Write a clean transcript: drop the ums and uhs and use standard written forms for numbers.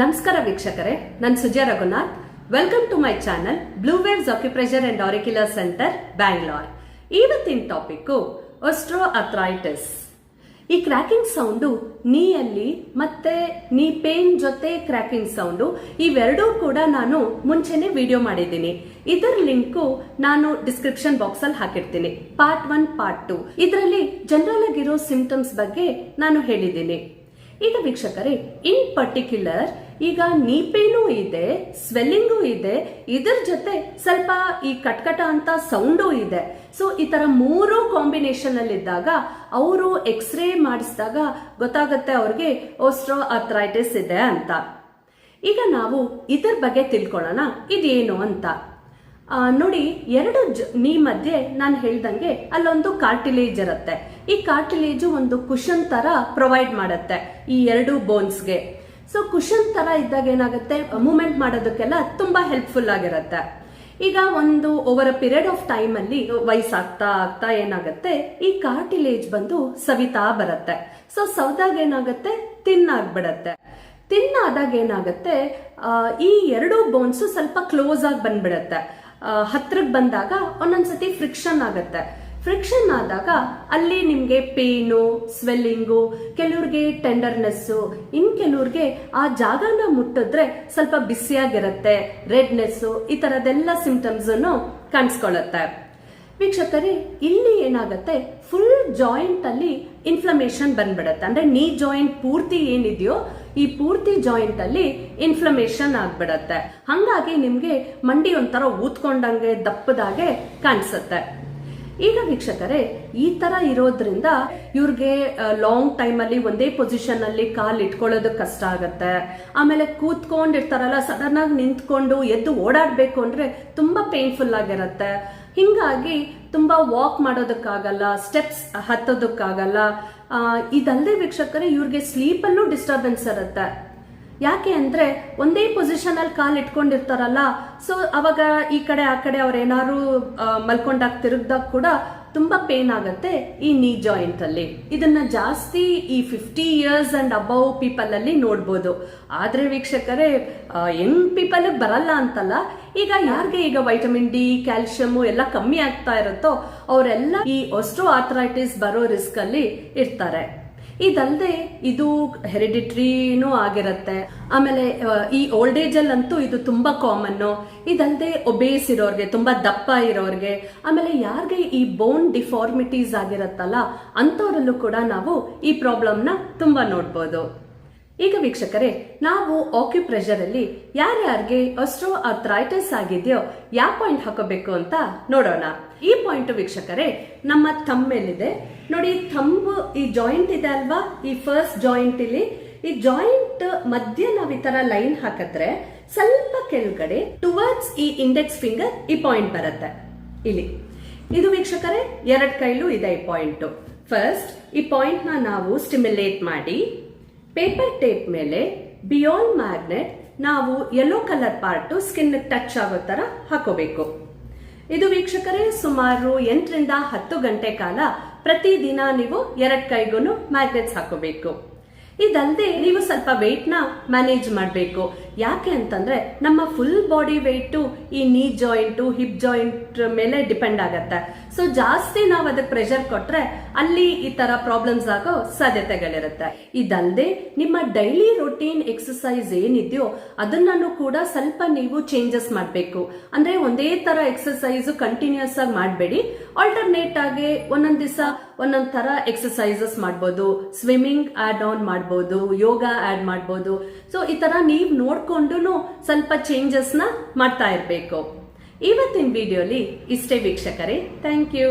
ನಮಸ್ಕಾರ ವೀಕ್ಷಕರೇ, ನಾನು Sujaya Raghunath. Welcome to my channel blue waves acupressure and auricular centre Bangalore. ಇವತ್ತಿನ ಟಾಪಿಕ್ಕು ಆಸ್ಟಿಯೋಆರ್ಥ್ರೈಟಿಸ್. ಈ ಕ್ರ್ಯಾಕಿಂಗ್ ಸೌಂಡು ನೀಯಲ್ಲಿ ಮತ್ತೆ ನೀ ಪೇನ್ ಜೊತೆ ಕ್ರ್ಯಾಕಿಂಗ್ ಸೌಂಡು ಇವೆರಡೂ ಕೂಡ ನಾನು ಮುಂಚೆನೆ ವಿಡಿಯೋ ಮಾಡಿದ್ದೀನಿ. ಇದರ ಲಿಂಕು ನಾನು ಡಿಸ್ಕ್ರಿಪ್ಷನ್ ಬಾಕ್ಸ್ ಅಲ್ಲಿ ಹಾಕಿರ್ತೀನಿ. ಪಾರ್ಟ್ 1, ಪಾರ್ಟ್ 2 ಇದರಲ್ಲಿ ಜನರಲ್ ಆಗಿರೋ ಸಿಂಪ್ಟಮ್ಸ್ ಬಗ್ಗೆ ನಾನು ಹೇಳಿದ್ದೀನಿ. ಈಗ ವೀಕ್ಷಕರೇ, ಇನ್ ಪರ್ಟಿಕ್ಯುಲರ್ ಈಗ ನೀ ಪೇನು ಇದೆ, ಸ್ವೆಲ್ಲಿಂಗು ಇದೆ, ಇದರ ಜೊತೆ ಸ್ವಲ್ಪ ಈ ಕಟ್ಕಟ ಅಂತ ಸೌಂಡು ಇದೆ. ಸೊ ಈ ತರ ಮೂರು ಕಾಂಬಿನೇಷನ್ ಅಲ್ಲಿ ಇದ್ದಾಗ ಅವರು ಎಕ್ಸ್ರೇ ಮಾಡಿಸಿದಾಗ ಗೊತ್ತಾಗುತ್ತೆ ಅವ್ರಿಗೆ ಆಸ್ಟಿಯೋಆರ್ಥ್ರೈಟಿಸ್ ಇದೆ ಅಂತ. ಈಗ ನಾವು ಇದರ ಬಗ್ಗೆ ತಿಳ್ಕೊಳ್ಳೋಣ, ಇದೇನು ಅಂತ. ನೋಡಿ, ಎರಡು ನೀ ಮಧ್ಯೆ ನಾನು ಹೇಳ್ದಂಗೆ ಅಲ್ಲೊಂದು ಕಾರ್ಟಿಲೇಜ್ ಇರುತ್ತೆ. ಈ ಕಾರ್ಟಿಲೇಜು ಒಂದು ಕುಶನ್ ತರ ಪ್ರೊವೈಡ್ ಮಾಡುತ್ತೆ ಈ ಎರಡು ಬೋನ್ಸ್ಗೆ. ಸೊ ಕುಶನ್ ತರ ಇದ್ದಾಗ ಏನಾಗುತ್ತೆ, ಮೂವ್ಮೆಂಟ್ ಮಾಡೋದಕ್ಕೆಲ್ಲ ತುಂಬಾ ಹೆಲ್ಪ್ಫುಲ್ ಆಗಿರುತ್ತೆ. ಈಗ ಒಂದು over a period of time ಅಲ್ಲಿ ವಯಸ್ಸಾಗ್ತಾ ಆಗ್ತಾ ಏನಾಗುತ್ತೆ, ಈ ಕಾರ್ಟಿಲೇಜ್ ಬಂದು ಸವಿತಾ ಬರುತ್ತೆ. ಸೊ ಸೌದಾಗ ಏನಾಗುತ್ತೆ, ತಿನ್ನಾಗ್ಬಿಡತ್ತೆ. ತಿನ್ನಾದಾಗ ಏನಾಗುತ್ತೆ, ಈ ಎರಡು ಬೋನ್ಸ್ ಸ್ವಲ್ಪ ಕ್ಲೋಸ್ ಆಗಿ ಬಂದ್ಬಿಡತ್ತೆ. ಹತ್ರಕ್ಕೆ ಬಂದಾಗ ಒಂದೊಂದ್ಸತಿ ಫ್ರಿಕ್ಷನ್ ಆಗುತ್ತೆ. ಫ್ರಿಕ್ಷನ್ ಆದಾಗ ಅಲ್ಲಿ ನಿಮ್ಗೆ ಪೇನು, ಸ್ವೆಲ್ಲಿಂಗು, ಕೆಲವ್ರಿಗೆ ಟೆಂಡರ್ನೆಸ್ಸು, ಇನ್ ಕೆಲವ್ರಿಗೆ ಆ ಜಾಗನ ಮುಟ್ಟಿದ್ರೆ ಸ್ವಲ್ಪ ಬಿಸಿಯಾಗಿರುತ್ತೆ, ರೆಡ್ನೆಸ್ಸು, ಈ ತರದೆಲ್ಲ ಸಿಂಪ್ಟಮ್ಸ್ ಅನ್ನು ಕಾಣಿಸ್ಕೊಳ್ಳುತ್ತೆ. ವೀಕ್ಷಕರೇ, ಇಲ್ಲಿ ಏನಾಗುತ್ತೆ, ಫುಲ್ ಜಾಯಿಂಟ್ ಅಲ್ಲಿ ಇನ್ಫ್ಲಮೇಷನ್ ಬಂದ್ಬಿಡತ್ತೆ. ಅಂದ್ರೆ ನೀ ಜಾಯಿಂಟ್ ಪೂರ್ತಿ ಏನಿದೆಯೋ ಈ ಪೂರ್ತಿ ಜಾಯಿಂಟ್ ಅಲ್ಲಿ ಇನ್ಫ್ಲಮೇಷನ್ ಆಗ್ಬಿಡತ್ತೆ. ಹಂಗಾಗಿ ನಿಮ್ಗೆ ಮಂಡಿ ಒಂಥರ ಊದ್ಕೊಂಡಂಗೆ ದಪ್ಪದಾಗೆ ಕಾಣಿಸುತ್ತೆ. ಈಗ ವೀಕ್ಷಕರೇ, ಈ ತರ ಇರೋದ್ರಿಂದ ಇವ್ರಿಗೆ ಲಾಂಗ್ ಟೈಮ್ ಅಲ್ಲಿ ಒಂದೇ ಪೊಸಿಷನ್ ಅಲ್ಲಿ ಕಾಲ್ ಇಟ್ಕೊಳ್ಳೋದಕ್ಕೆ ಕಷ್ಟ ಆಗತ್ತೆ. ಆಮೇಲೆ ಕೂತ್ಕೊಂಡಿರ್ತಾರಲ್ಲ, ಸಡನ್ ಆಗಿ ನಿಂತ್ಕೊಂಡು ಎದ್ದು ಓಡಾಡ್ಬೇಕು ಅಂದ್ರೆ ತುಂಬಾ ಪೇನ್ಫುಲ್ ಆಗಿರತ್ತೆ. ಹಿಂಗಾಗಿ ತುಂಬಾ ವಾಕ್ ಮಾಡೋದಕ್ಕಾಗಲ್ಲ, ಸ್ಟೆಪ್ಸ್ ಹತ್ತೋದಕ್ಕಾಗಲ್ಲ. ಇದಲ್ಲದೆ ವೀಕ್ಷಕರೇ, ಇವ್ರಿಗೆ ಸ್ಲೀಪ್ ಅಲ್ಲೂ ಡಿಸ್ಟರ್ಬೆನ್ಸ್ ಇರುತ್ತೆ. ಯಾಕೆ ಅಂದ್ರೆ ಒಂದೇ ಪೊಸಿಷನ್ ಅಲ್ಲಿ ಕಾಲ್ ಇಟ್ಕೊಂಡಿರ್ತಾರಲ್ಲ, ಸೊ ಅವಾಗ ಈ ಕಡೆ ಆ ಕಡೆ ಅವ್ರೇನಾದ್ರು ಮಲ್ಕೊಂಡಾಗ ತಿರುಗ್ದಾಗ ಕೂಡ ತುಂಬಾ ಪೇನ್ ಆಗತ್ತೆ ಈ ನೀ ಜಾಯಿಂಟ್ ಅಲ್ಲಿ. ಇದನ್ನ ಜಾಸ್ತಿ ಈ 50 years ಅಂಡ್ ಅಬೌವ್ ಪೀಪಲ್ ಅಲ್ಲಿ ನೋಡ್ಬೋದು. ಆದ್ರೆ ವೀಕ್ಷಕರೇ, ಯಂಗ್ ಪೀಪಲ್ ಬರಲ್ಲ ಅಂತಲ್ಲ. ಈಗ ಯಾರಿಗೆ ಈಗ ವೈಟಮಿನ್ ಡಿ, ಕ್ಯಾಲ್ಸಿಯಂ ಎಲ್ಲ ಕಮ್ಮಿ ಆಗ್ತಾ ಇರುತ್ತೋ ಅವರೆಲ್ಲ ಈ ಆಸ್ಟಿಯೋಆರ್ಥ್ರೈಟಿಸ್ ಬರೋ ರಿಸ್ಕ್ ಅಲ್ಲಿ ಇರ್ತಾರೆ. ಇದಲ್ಲದೆ ಇದು ಹೆರಿಡಿಟ್ರಿನೂ ಆಗಿರತ್ತೆ. ಆಮೇಲೆ ಈ ಓಲ್ಡ್ ಏಜ್ ಅಲ್ಲಂತೂ ಇದು ತುಂಬಾ ಕಾಮನ್. ಇದಲ್ಲದೆ ಒಬೇಸ್ ಇರೋರ್ಗೆ, ತುಂಬಾ ದಪ್ಪ ಇರೋರ್ಗೆ, ಆಮೇಲೆ ಯಾರಿಗೆ ಈ ಬೋನ್ ಡಿಫಾರ್ಮಿಟೀಸ್ ಆಗಿರತ್ತಲ್ಲ ಅಂತವರಲ್ಲೂ ಕೂಡ ನಾವು ಈ ಪ್ರಾಬ್ಲಮ್ ನ ತುಂಬಾ ನೋಡ್ಬೋದು. ಈಗ ವೀಕ್ಷಕರೇ, ನಾವು ಆಕ್ಯುಪ್ರೆಷರ್ ಅಲ್ಲಿ ಯಾರ್ಯಾರಿಗೆ ಆಸ್ಟಿಯೋಆರ್ಥ್ರೈಟಿಸ್ ಆಗಿದೆಯೋ ಯಾವ ಪಾಯಿಂಟ್ ಹಾಕೋಬೇಕು ಅಂತ ನೋಡೋಣ. ಈ ಪಾಯಿಂಟ್ ವೀಕ್ಷಕರೇ ನಮ್ಮ ಥಂಬ್ ಮೇಲಿದೆ ನೋಡಿ. ಥಂಬ್ ಈ ಜಾಯಿಂಟ್ ಇದೆ ಅಲ್ವಾ, ಈ ಫಸ್ಟ್ ಜಾಯಿಂಟ್ ಇಲ್ಲಿ, ಈ ಜಾಯಿಂಟ್ ಮಧ್ಯೆ ನಾವ್ ಈ ತರ ಲೈನ್ ಹಾಕಿದ್ರೆ ಸ್ವಲ್ಪ ಕೆಳಗಡೆ ಟುವರ್ಡ್ಸ್ ಈ ಇಂಡೆಕ್ಸ್ ಫಿಂಗರ್ ಈ ಪಾಯಿಂಟ್ ಬರುತ್ತೆ ಇಲ್ಲಿ. ಇದು ವೀಕ್ಷಕರೇ ಎರಡ್ ಕೈಲೂ ಇದೆ ಈ ಪಾಯಿಂಟ್. ಫಸ್ಟ್ ಈ ಪಾಯಿಂಟ್ ನಾವು ಸ್ಟಿಮ್ಯುಲೇಟ್ ಮಾಡಿ ಪೇಪರ್ ಟೇಪ್ ಮೇಲೆ ಬಿಯೋಲ್ ಮ್ಯಾಗ್ನೆಟ್ ನಾವು yellow colour part skin touch ಆಗೋ ತರ ಹಾಕೋಬೇಕು. ಇದು ವೀಕ್ಷಕರೇ ಸುಮಾರು 8 ರಿಂದ 10 ಗಂಟೆ ಕಾಲ ಪ್ರತಿದಿನ ನೀವು ಎರಡ್ ಕೈಗೂ ಮ್ಯಾಗ್ನೆಟ್ಸ್ ಹಾಕೋಬೇಕು. ಇದಲ್ಲದೆ ನೀವು ಸ್ವಲ್ಪ ವೆಯ್ಟ್ ನ ಮ್ಯಾನೇಜ್ ಮಾಡಬೇಕು. ಯಾಕೆ ಅಂತಂದ್ರೆ ನಮ್ಮ ಫುಲ್ ಬಾಡಿ ವೆಯ್ಟ್ ಈ ನೀ ಜಾಯಿಂಟ್, ಹಿಪ್ ಜಾಯಿಂಟ್ ಮೇಲೆ ಡಿಪೆಂಡ್ ಆಗತ್ತೆ. ಸೊ ಜಾಸ್ತಿ ನಾವು ಅದಕ್ಕೆ ಪ್ರೆಷರ್ ಕೊಟ್ರೆ ಅಲ್ಲಿ ಈ ತರ ಪ್ರಾಬ್ಲಮ್ಸ್ ಆಗೋ ಸಾಧ್ಯತೆಗಳಿರುತ್ತೆ. ಇದಲ್ಲದೆ ನಿಮ್ಮ ಡೈಲಿ ರೊಟೀನ್ ಎಕ್ಸಸೈಸ್ ಏನಿದೆಯೋ ಅದನ್ನು ಕೂಡ ಸ್ವಲ್ಪ ನೀವು ಚೇಂಜಸ್ ಮಾಡಬೇಕು. ಅಂದ್ರೆ ಒಂದೇ ತರ ಎಕ್ಸಸೈಸ್ ಕಂಟಿನ್ಯೂಸ್ ಆಗಿ ಮಾಡಬೇಡಿ. ಆಲ್ಟರ್ನೇಟ್ ಆಗಿ ಒಂದೊಂದ್ ದಿವಸ ಒಂದೊಂದ್ ತರ ಎಕ್ಸಸೈಸಸ್ ಮಾಡ್ಬೋದು. ಸ್ವಿಮ್ಮಿಂಗ್ ಆಡ್ ಆನ್ ಮಾಡ್ಬೋದು, ಯೋಗ ಆಡ್ ಮಾಡ್ಬೋದು. ಸೊ ಈ ತರ ನೀವು ನೋಡ್ಕೊಂಡು ಸ್ವಲ್ಪ ಚೇಂಜಸ್ ನ ಮಾಡ್ತಾ ಇರ್ಬೇಕು. ಇವತ್ತಿನ ವಿಡಿಯೋಲಿ ಇಷ್ಟೇ ವೀಕ್ಷಕರೇ. Thank you.